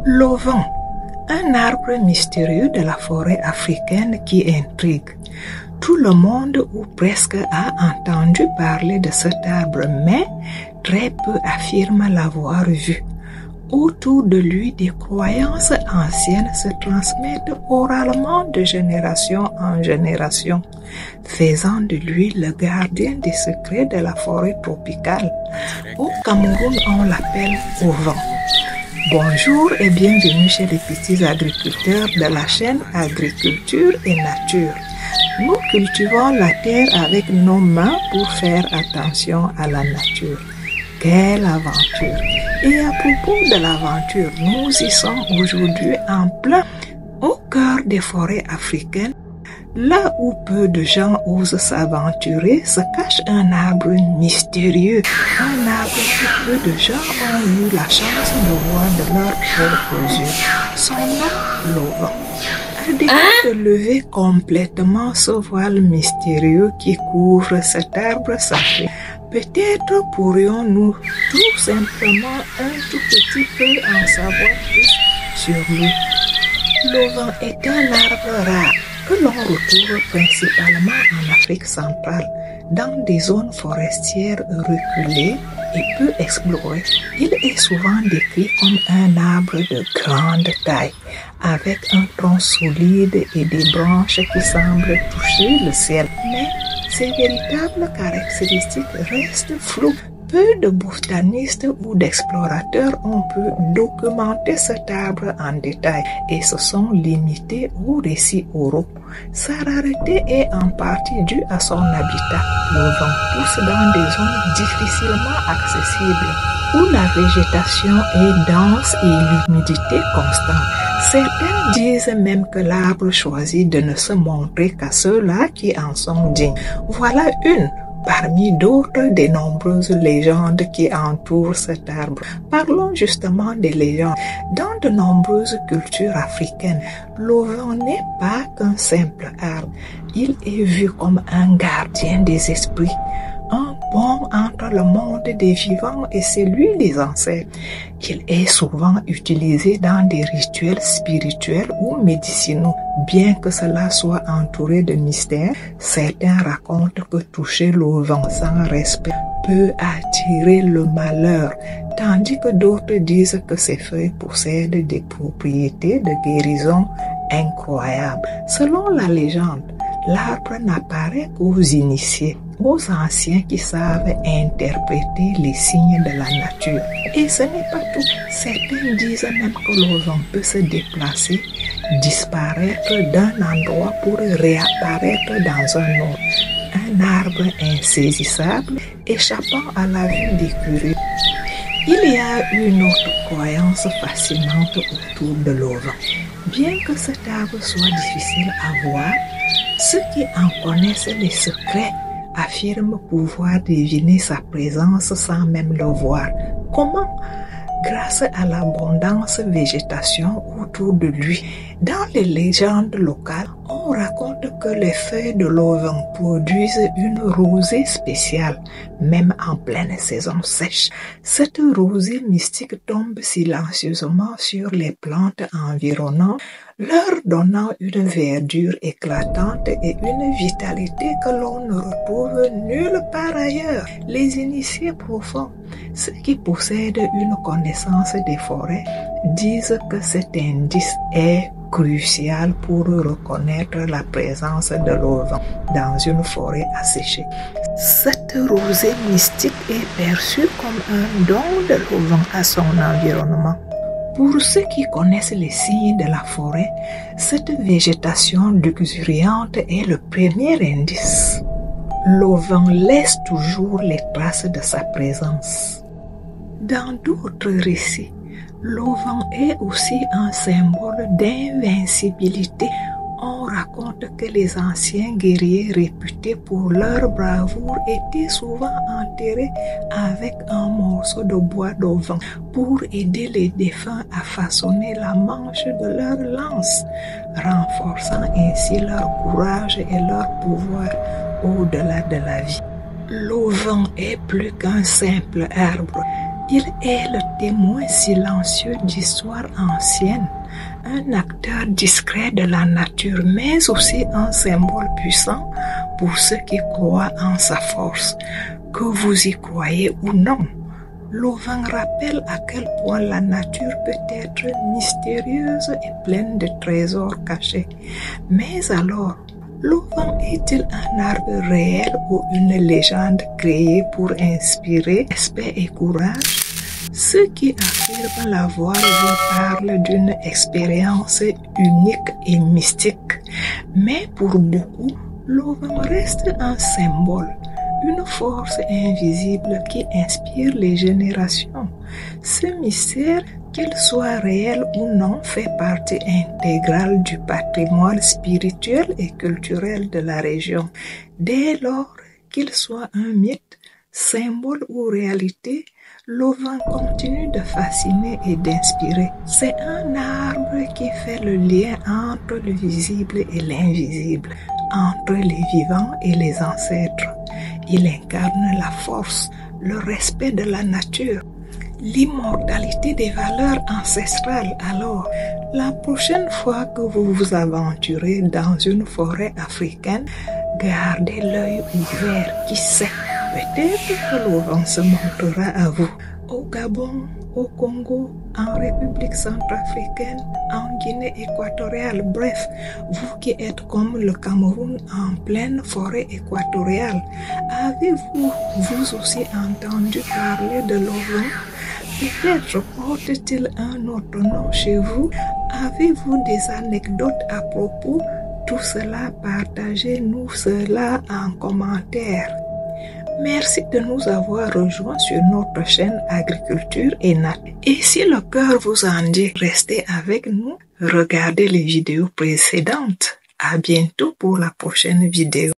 L'auvent, un arbre mystérieux de la forêt africaine qui intrigue. Tout le monde ou presque a entendu parler de cet arbre, mais très peu affirment l'avoir vu. Autour de lui, des croyances anciennes se transmettent oralement de génération en génération, faisant de lui le gardien des secrets de la forêt tropicale. Au Cameroun, on l'appelle auvent. Bonjour et bienvenue chez les petits agriculteurs de la chaîne Agriculture et Nature. Nous cultivons la terre avec nos mains pour faire attention à la nature. Quelle aventure! Et à propos de l'aventure, nous y sommes aujourd'hui en plein au cœur des forêts africaines. Là où peu de gens osent s'aventurer, se cache un arbre mystérieux. Un arbre que peu de gens ont eu la chance de voir de leurs propres yeux. Son nom, l'auvent. À défaut de lever complètement ce voile mystérieux qui couvre cet arbre sacré, peut-être pourrions-nous tout simplement un tout petit peu en savoir plus sur lui. L'auvent est un arbre rare que l'on retrouve principalement en Afrique centrale, dans des zones forestières reculées et peu explorées. Il est souvent décrit comme un arbre de grande taille, avec un tronc solide et des branches qui semblent toucher le ciel. Mais ces véritables caractéristiques restent floues. Peu de botanistes ou d'explorateurs ont pu documenter cet arbre en détail et se sont limités aux récits oraux. Sa rareté est en partie due à son habitat. L'auvent pousse dans des zones difficilement accessibles où la végétation est dense et l'humidité constante. Certains disent même que l'arbre choisit de ne se montrer qu'à ceux-là qui en sont dignes. Voilà une parmi d'autres des nombreuses légendes qui entourent cet arbre. Parlons justement des légendes. Dans de nombreuses cultures africaines, l'auvent n'est pas qu'un simple arbre. Il est vu comme un gardien des esprits, un pont entre le monde des vivants et celui des ancêtres. Il est souvent utilisé dans des rituels spirituels ou médicinaux. Bien que cela soit entouré de mystères, certains racontent que toucher l'auvent sans respect peut attirer le malheur, tandis que d'autres disent que ses feuilles possèdent des propriétés de guérison incroyables. Selon la légende, l'arbre n'apparaît qu'aux initiés, aux anciens qui savent interpréter les signes de la nature. Et ce n'est pas tout. Certains disent même que l'auvent peut se déplacer, disparaître d'un endroit pour réapparaître dans un autre. Un arbre insaisissable, échappant à la vue des curieux. Il y a une autre croyance fascinante autour de l'auvent. Bien que cet arbre soit difficile à voir, ceux qui en connaissent les secrets affirment pouvoir deviner sa présence sans même le voir. Comment? Grâce à l'abondance végétation autour de lui. Dans les légendes locales, on raconte que les feuilles de l'auvent produisent une rosée spéciale, même en pleine saison sèche. Cette rosée mystique tombe silencieusement sur les plantes environnantes, leur donnant une verdure éclatante et une vitalité que l'on ne retrouve nulle part ailleurs. Les initiés profonds, ceux qui possèdent une connaissance des forêts, disent que cet indice est crucial pour reconnaître la présence de l'auvent dans une forêt asséchée. Cette rosée mystique est perçue comme un don de l'auvent à son environnement. Pour ceux qui connaissent les signes de la forêt, cette végétation luxuriante est le premier indice. L'auvent laisse toujours les traces de sa présence. Dans d'autres récits, l'auvent est aussi un symbole d'invincibilité. On raconte que les anciens guerriers réputés pour leur bravoure étaient souvent enterrés avec un morceau de bois d'auvent pour aider les défunts à façonner la manche de leur lance, renforçant ainsi leur courage et leur pouvoir au-delà de la vie. L'auvent est plus qu'un simple arbre. Il est le témoin silencieux d'histoires anciennes, un acteur discret de la nature, mais aussi un symbole puissant pour ceux qui croient en sa force, que vous y croyez ou non. L'auvent rappelle à quel point la nature peut être mystérieuse et pleine de trésors cachés. Mais alors, l'auvent est-il un arbre réel ou une légende créée pour inspirer respect et courage? Ceux qui affirment l'avoir vu parlent d'une expérience unique et mystique. Mais pour beaucoup, l'auvent reste un symbole, une force invisible qui inspire les générations. Ce mystère, qu'il soit réel ou non, fait partie intégrale du patrimoine spirituel et culturel de la région. Dès lors, qu'il soit un mythe, symbole ou réalité, l'auvent continue de fasciner et d'inspirer. C'est un arbre qui fait le lien entre le visible et l'invisible, entre les vivants et les ancêtres. Il incarne la force, le respect de la nature, l'immortalité des valeurs ancestrales. Alors, la prochaine fois que vous vous aventurez dans une forêt africaine, gardez l'œil ouvert. Qui sait, peut-être que l'auvent se montrera à vous. Au Gabon, au Congo, en République centrafricaine, en Guinée équatoriale, bref, vous qui êtes comme le Cameroun en pleine forêt équatoriale, avez-vous vous aussi entendu parler de l'auvent? Peut-être porte-t-il un autre nom chez vous? Avez-vous des anecdotes à propos? Tout cela, partagez-nous cela en commentaire. Merci de nous avoir rejoints sur notre chaîne Agriculture et Nature. Et si le cœur vous en dit, restez avec nous, regardez les vidéos précédentes. À bientôt pour la prochaine vidéo.